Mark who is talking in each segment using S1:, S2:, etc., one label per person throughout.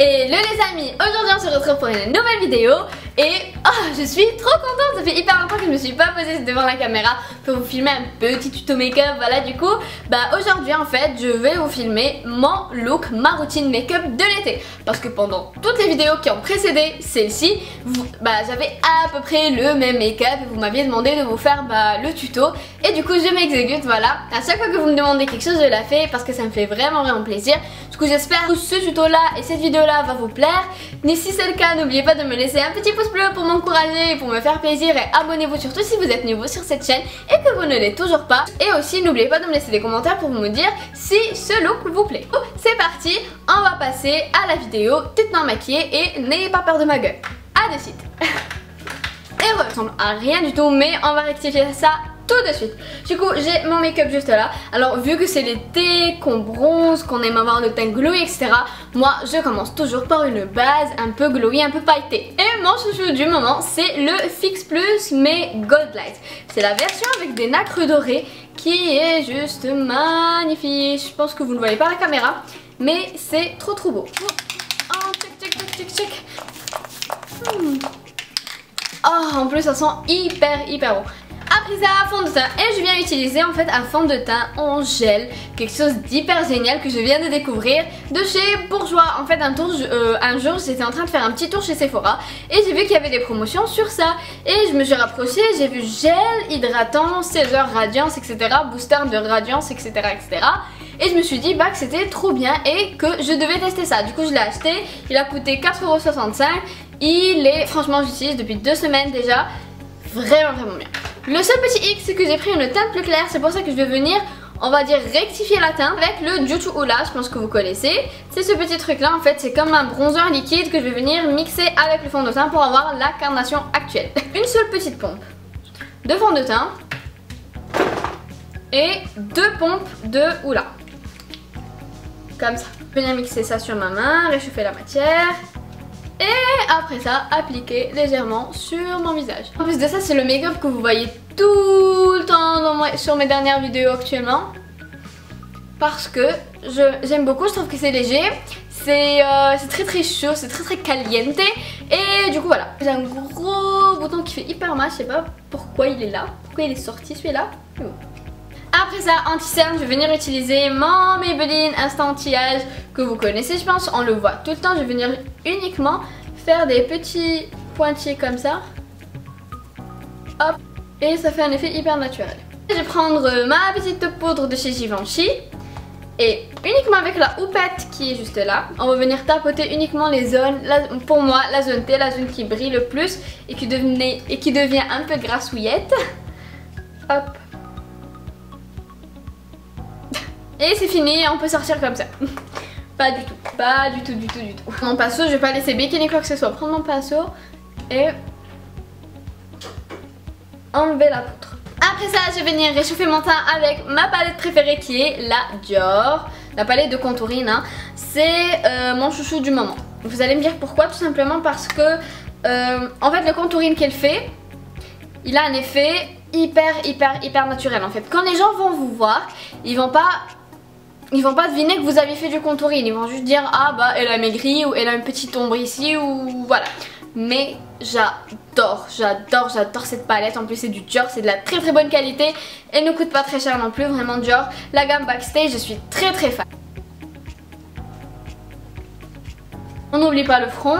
S1: Hello les amis, aujourd'hui on se retrouve pour une nouvelle vidéo et je suis trop contente, ça fait hyper longtemps que je me suis pas posée devant la caméra pour vous filmer un petit tuto make-up. Voilà, du coup aujourd'hui en fait je vais vous filmer mon look, ma routine make-up de l'été, parce que pendant toutes les vidéos qui ont précédé celle-ci j'avais à peu près le même make-up et vous m'aviez demandé de vous faire le tuto et du coup je m'exécute. Voilà, à chaque fois que vous me demandez quelque chose je la fais parce que ça me fait vraiment plaisir. Du coup j'espère que ce tuto là et cette vidéo là va vous plaire. Mais si c'est le cas, n'oubliez pas de me laisser un petit pouce bleu pour m'encourager et pour me faire plaisir, et abonnez-vous surtout si vous êtes nouveau sur cette chaîne et que vous ne l'êtes toujours pas. Et aussi n'oubliez pas de me laisser des commentaires pour me dire si ce look vous plaît. C'est parti, on va passer à la vidéo toute maquillée et n'ayez pas peur de ma gueule. A de suite. Et ça ressemble à rien du tout, mais on va rectifier ça tout de suite. Du coup j'ai mon make-up juste là. Alors vu que c'est l'été, qu'on bronze, qu'on aime avoir le teint glowy, etc., moi je commence toujours par une base un peu glowy, un peu pailletée. Et mon chouchou du moment c'est le Fix Plus mais Gold Light. C'est la version avec des nacres dorées qui est juste magnifique. Je pense que vous ne voyez pas à la caméra, mais c'est trop beau. Oh, check. Oh, en plus ça sent hyper bon. Après ça, fond de teint, et je viens utiliser en fait un fond de teint en gel, quelque chose d'hyper génial que je viens de découvrir de chez Bourjois. En fait un jour j'étais en train de faire un petit tour chez Sephora et j'ai vu qu'il y avait des promotions sur ça et je me suis rapprochée, j'ai vu gel, hydratant, 16 heures radiance, etc., booster de radiance, etc. Et je me suis dit que c'était trop bien et que je devais tester ça. Du coup je l'ai acheté, il a coûté 4,65 €. Il est, franchement j'utilise depuis 2 semaines déjà, vraiment bien. Le seul petit hic c'est que j'ai pris une teinte plus claire, c'est pour ça que je vais venir, on va dire, rectifier la teinte avec le Juju Hula, je pense que vous connaissez. C'est ce petit truc là en fait, c'est comme un bronzer liquide que je vais venir mixer avec le fond de teint pour avoir la carnation actuelle. Une seule petite pompe de fond de teint et 2 pompes de Hula. Comme ça. Je vais venir mixer ça sur ma main, réchauffer la matière. Et après ça, appliquer légèrement sur mon visage. En plus de ça, c'est le make-up que vous voyez tout le temps sur mes dernières vidéos actuellement. Parce que j'aime beaucoup, je trouve que c'est léger. C'est très chaud, c'est très caliente. Et du coup voilà, j'ai un gros bouton qui fait hyper mal, je sais pas pourquoi il est là. Pourquoi il est sorti celui-là. Après ça, anti-cerne, je vais venir utiliser mon Maybelline Instant Anti-Âge que vous connaissez, je pense, on le voit tout le temps. Je vais venir uniquement faire des petits pointillés comme ça. Hop, et ça fait un effet hyper naturel. Je vais prendre ma petite poudre de chez Givenchy et uniquement avec la houppette qui est juste là, on va venir tapoter uniquement les zones, pour moi la zone T, la zone qui brille le plus et qui devient un peu grassouillette. Hop. Et c'est fini, on peut sortir comme ça. Pas du tout. Mon pinceau, je vais pas laisser béquiner quoi que ce soit. Prendre mon pinceau et enlever la poudre. Après ça, je vais venir réchauffer mon teint avec ma palette préférée qui est la Dior. La palette de contouring, hein. C'est mon chouchou du moment. Vous allez me dire pourquoi, tout simplement parce que en fait le contouring qu'elle fait, il a un effet hyper naturel en fait. Quand les gens vont vous voir, ils vont pas deviner que vous avez fait du contouring. Ils vont juste dire elle a maigri ou elle a une petite ombre ici ou voilà. Mais j'adore cette palette. En plus c'est du Dior, c'est de la très bonne qualité. Elle ne coûte pas très cher non plus, vraiment Dior. La gamme Backstage, je suis très fan. On n'oublie pas le front.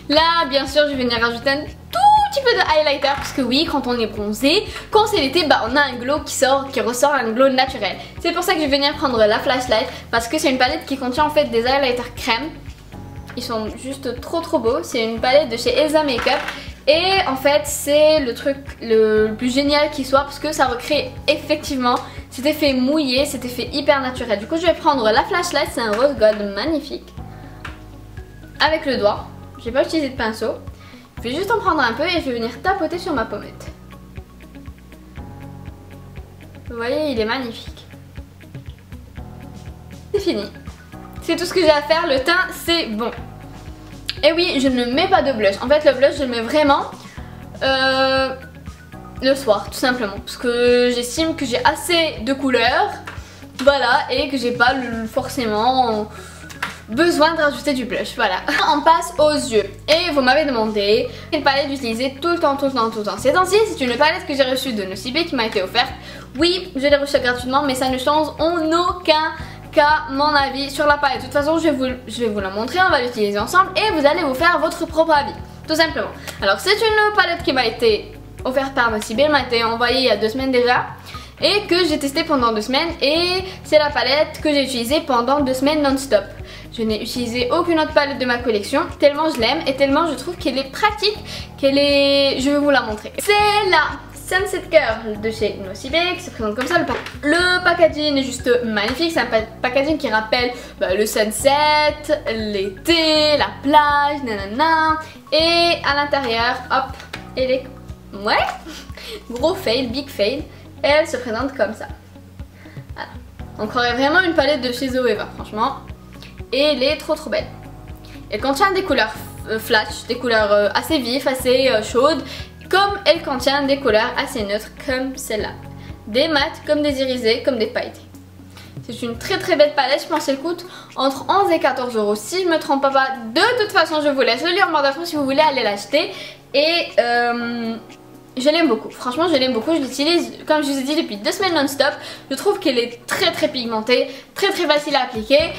S1: Là bien sûr je vais venir rajouter un petit peu de highlighter parce que oui, quand on est bronzé, quand c'est l'été, on a un glow qui ressort, un glow naturel. C'est pour ça que je vais venir prendre la Flashlight parce que c'est une palette qui contient en fait des highlighters crème. Ils sont juste trop beaux. C'est une palette de chez Elsa Makeup et en fait c'est le truc le plus génial qui soit parce que ça recrée effectivement cet effet mouillé, cet effet hyper naturel. Du coup je vais prendre la Flashlight, c'est un rose gold magnifique avec le doigt. Je vais pas utiliser de pinceau. Je vais juste en prendre un peu et je vais venir tapoter sur ma pommette. Vous voyez, il est magnifique. C'est fini. C'est tout ce que j'ai à faire, le teint c'est bon. Et oui, je ne mets pas de blush. En fait le blush je le mets vraiment le soir tout simplement. Parce que j'estime que j'ai assez de couleurs. Voilà, et que j'ai pas forcément besoin de rajouter du blush, voilà. On passe aux yeux et vous m'avez demandé une palette d'utiliser tout le temps. Ces temps-ci, c'est une palette que j'ai reçue de Nocibé qui m'a été offerte. Oui, je l'ai reçue gratuitement, mais ça ne change en aucun cas mon avis sur la palette. De toute façon, je vais vous la montrer, on va l'utiliser ensemble et vous allez vous faire votre propre avis, tout simplement. Alors c'est une palette qui m'a été offerte par Nocibé, elle m'a été envoyée il y a 2 semaines déjà et que j'ai testé pendant 2 semaines et c'est la palette que j'ai utilisée pendant 2 semaines non-stop. Je n'ai utilisé aucune autre palette de ma collection tellement je l'aime et tellement je trouve qu'elle est pratique, je vais vous la montrer. C'est la Sunset Girl de chez Nocibé qui se présente comme ça. Le packaging est juste magnifique, c'est un packaging qui rappelle le sunset, l'été, la plage, nanana. Et à l'intérieur, hop, elle est... ouais, gros fail, big fail. Elle se présente comme ça. Voilà. On croirait vraiment une palette de chez Zoeva, franchement. Et elle est trop belle. Elle contient des couleurs flash, des couleurs assez vives, assez chaudes, comme elle contient des couleurs assez neutres comme celle-là. Des mats comme des irisés, comme des pailletés. C'est une très belle palette, je pense qu'elle coûte entre 11 et 14 euros si je me trompe pas. De toute façon, je vous laisse le lien en barre d'infos si vous voulez aller l'acheter. Et je l'aime beaucoup, franchement je l'aime beaucoup, je l'utilise comme je vous ai dit depuis 2 semaines non-stop. Je trouve qu'elle est très pigmentée, très facile à appliquer.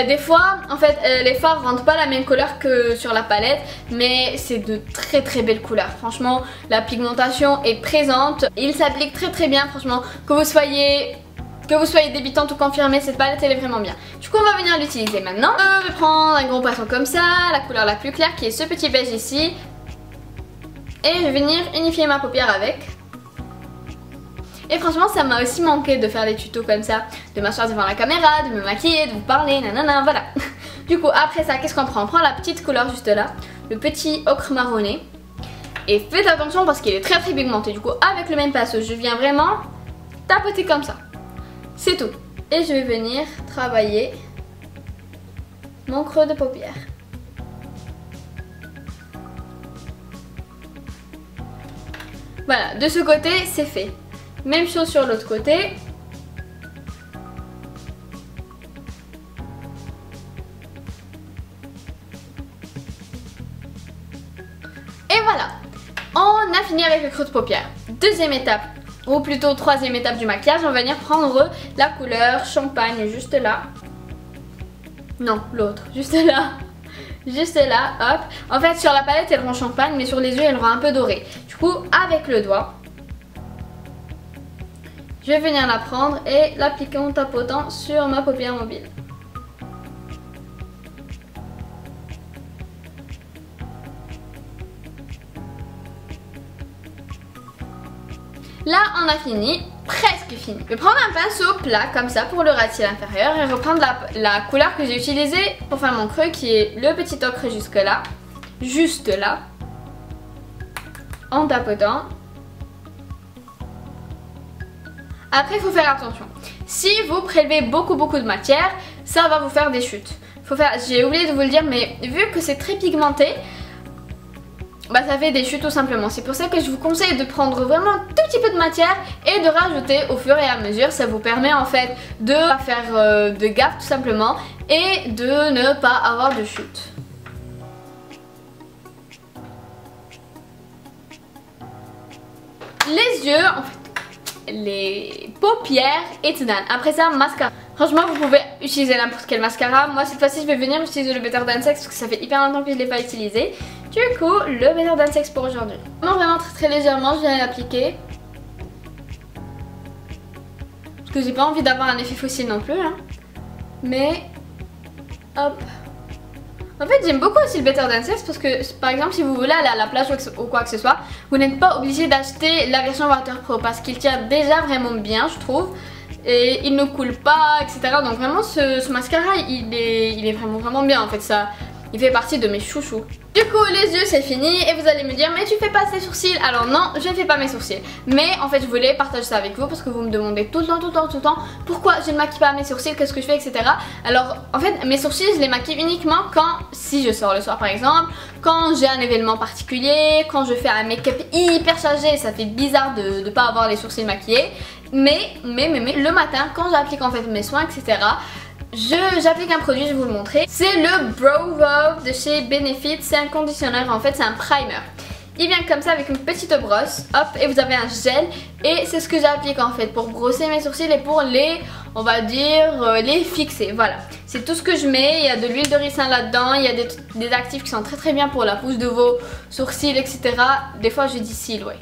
S1: Des fois en fait les fards rendent pas la même couleur que sur la palette, mais c'est de très belles couleurs. Franchement la pigmentation est présente, il s'applique très bien franchement. Que vous soyez débutante ou confirmée, cette palette elle est vraiment bien. Du coup on va venir l'utiliser maintenant. Je vais prendre un gros poisson comme ça, la couleur la plus claire qui est ce petit beige ici. Et je vais venir unifier ma paupière avec. Et franchement ça m'a aussi manqué de faire des tutos comme ça, de m'asseoir devant la caméra, de me maquiller, de vous parler, nanana, voilà. Du coup après ça qu'est-ce qu'on prend? On prend la petite couleur juste là, le petit ocre marronné. Et faites attention parce qu'il est très pigmenté. Du coup avec le même pinceau je viens vraiment tapoter comme ça. C'est tout. Et je vais venir travailler mon creux de paupière. Voilà, de ce côté c'est fait. Même chose sur l'autre côté. Et voilà, on a fini avec le creux de paupière. Deuxième étape, ou plutôt troisième étape du maquillage, on va venir prendre la couleur champagne juste là. Non, l'autre, juste là. Juste là, hop. En fait sur la palette elle rend champagne, mais sur les yeux elle rend un peu doré. Du coup avec le doigt, je vais venir la prendre et l'appliquer en tapotant sur ma paupière mobile. Là on a fini, presque fini. Je vais prendre un pinceau plat comme ça pour le ratisser l'intérieur et reprendre la couleur que j'ai utilisée pour faire mon creux qui est le petit ocre juste là, en tapotant. Après il faut faire attention, si vous prélevez beaucoup de matière, ça va vous faire des chutes. J'ai oublié de vous le dire, mais vu que c'est très pigmenté, ça fait des chutes tout simplement. C'est pour ça que je vous conseille de prendre vraiment un tout petit peu de matière et de rajouter au fur et à mesure. Ça vous permet en fait de faire de gaffe tout simplement et de ne pas avoir de chute. Les yeux, en fait, les paupières et tout done. Après ça, mascara. Franchement vous pouvez utiliser n'importe quel mascara. Moi cette fois-ci je vais venir utiliser le Better Than Sex parce que ça fait hyper longtemps que je ne l'ai pas utilisé. Du coup le Better Than Sex pour aujourd'hui. Vraiment très légèrement je viens l'appliquer. Parce que j'ai pas envie d'avoir un effet fossile non plus hein. Mais hop. En fait j'aime beaucoup aussi le Better Than Sex parce que par exemple si vous voulez aller à la plage ou quoi que ce soit, vous n'êtes pas obligé d'acheter la version Waterpro parce qu'il tient déjà vraiment bien je trouve. Et il ne coule pas etc. Donc vraiment ce mascara il est vraiment bien en fait, ça il fait partie de mes chouchous. Du coup les yeux c'est fini et vous allez me dire mais tu fais pas tes sourcils. Alors non je ne fais pas mes sourcils, mais en fait je voulais partager ça avec vous parce que vous me demandez tout le temps pourquoi je ne maquille pas mes sourcils, qu'est-ce que je fais etc. Alors en fait mes sourcils je les maquille uniquement si je sors le soir par exemple, quand j'ai un événement particulier, quand je fais un make-up hyper chargé, ça fait bizarre de ne pas avoir les sourcils maquillés. Mais le matin quand j'applique en fait mes soins etc. j'applique un produit, je vais vous le montrer. C'est le Brow Wow de chez Benefit. C'est un conditionneur, en fait c'est un primer. Il vient comme ça avec une petite brosse, hop, et vous avez un gel. Et c'est ce que j'applique en fait pour brosser mes sourcils et pour les, on va dire, les fixer. Voilà, c'est tout ce que je mets. Il y a de l'huile de ricin là-dedans. Il y a des actifs qui sont très bien pour la pousse de vos sourcils, etc. Des fois je dis cils, ouais.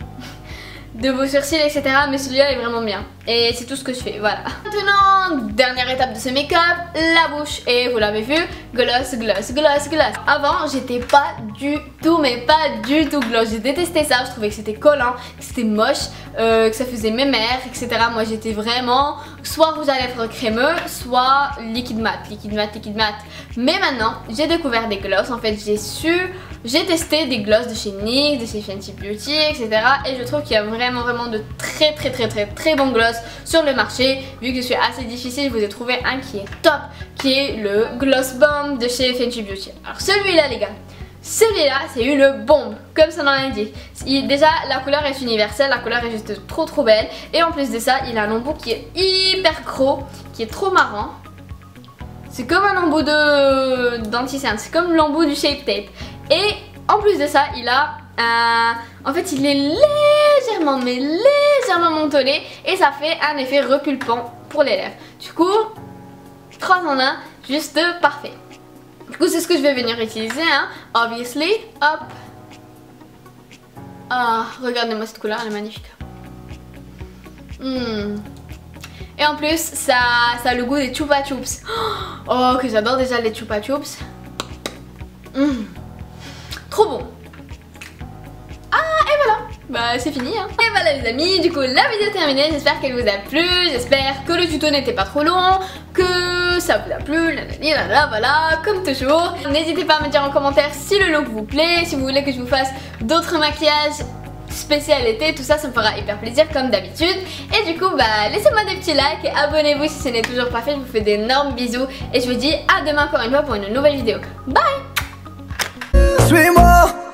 S1: De vos sourcils, etc. Mais celui-là est vraiment bien. Et c'est tout ce que je fais, voilà. Maintenant, dernière étape de ce make-up, la bouche. Et vous l'avez vu, gloss, gloss, gloss, gloss. Avant, j'étais pas du tout, mais pas du tout gloss. J'ai détesté ça, je trouvais que c'était collant, que c'était moche, que ça faisait mémère, etc. Moi, j'étais vraiment soit rouge à lèvres crémeux, soit liquide mat, liquide mat, liquide mat. Mais maintenant, j'ai découvert des gloss. En fait, j'ai testé des gloss de chez NYX, de chez Fenty Beauty, etc. Et je trouve qu'il y a vraiment de très bons gloss sur le marché. Vu que je suis assez difficile, je vous ai trouvé un qui est top, qui est le Gloss Bomb de chez Fenty Beauty. Alors celui-là les gars, celui-là c'est une bombe, comme ça l'indique. Déjà la couleur est universelle, la couleur est juste trop belle. Et en plus de ça, il a un embout qui est hyper gros, qui est trop marrant. C'est comme un embout de dentiste, c'est comme l'embout du Shape Tape. Et en plus de ça, il a en fait il est légèrement mentonné et ça fait un effet repulpant pour les lèvres. Du coup 3 en 1, juste parfait. Du coup c'est ce que je vais venir utiliser hein. Obviously, hop. Ah, regardez-moi cette couleur, elle est magnifique. Et en plus ça a le goût des Chupa Chups. Oh que j'adore déjà les Chupa Chups. Trop bon. Et voilà, bah c'est fini hein. Et voilà les amis, du coup la vidéo est terminée. J'espère qu'elle vous a plu, j'espère que le tuto n'était pas trop long, que ça vous a plu, voilà, comme toujours. N'hésitez pas à me dire en commentaire si le look vous plaît, si vous voulez que je vous fasse d'autres maquillages spécial été, tout ça, ça me fera hyper plaisir comme d'habitude. Et du coup bah laissez-moi des petits likes et abonnez-vous si ce n'est toujours pas fait. Je vous fais d'énormes bisous et je vous dis à demain encore une fois pour une nouvelle vidéo. Bye.
S2: Suis-moi.